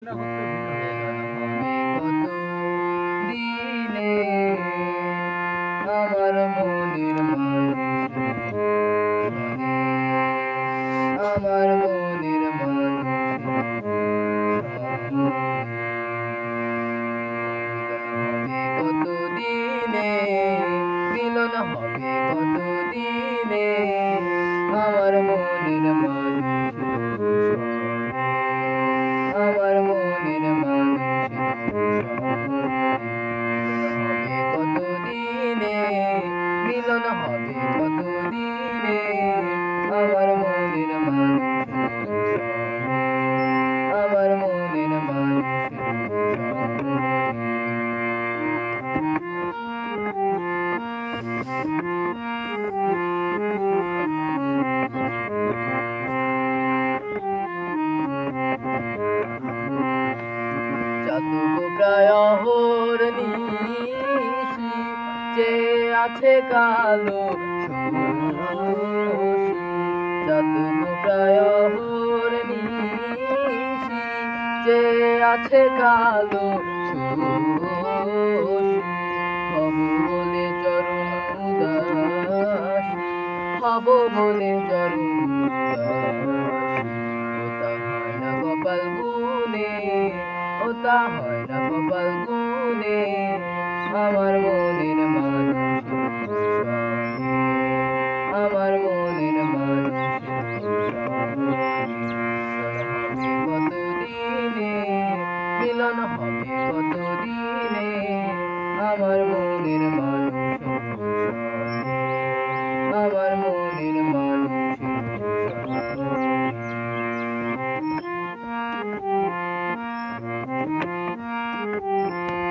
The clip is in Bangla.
মিলন হবে কত দিনে আমার মনের মানুষের সনে, আমার মনের মানুষের সনে। মিলন হবে কত দিনে, মিলন হবে কত দিনে আমার মনের মানুষের সনে, আমার মনের মানুষের সনে। মিলন হবে কত দিনে, আমার মনের মানুষের সনে, আমার মনের মানুষের সনে। চাতক প্রায় অহর্নিশি যে আছে কালো শশী, চাতক প্রায় অহর্নিশি যে আছে কালো শশী। হব বলে চরণ উদাসী, হব বলে চরণ উদাসী। ওতা হয় না কপাল গুনে, ওতা হয় না কপাল গুনে আমার মনের মানুষের সনে, আমার মনের মানুষের সনে। মিলন হবে কত দিনে, মিলন হবে কত দিনে আমার মনের মানুষ।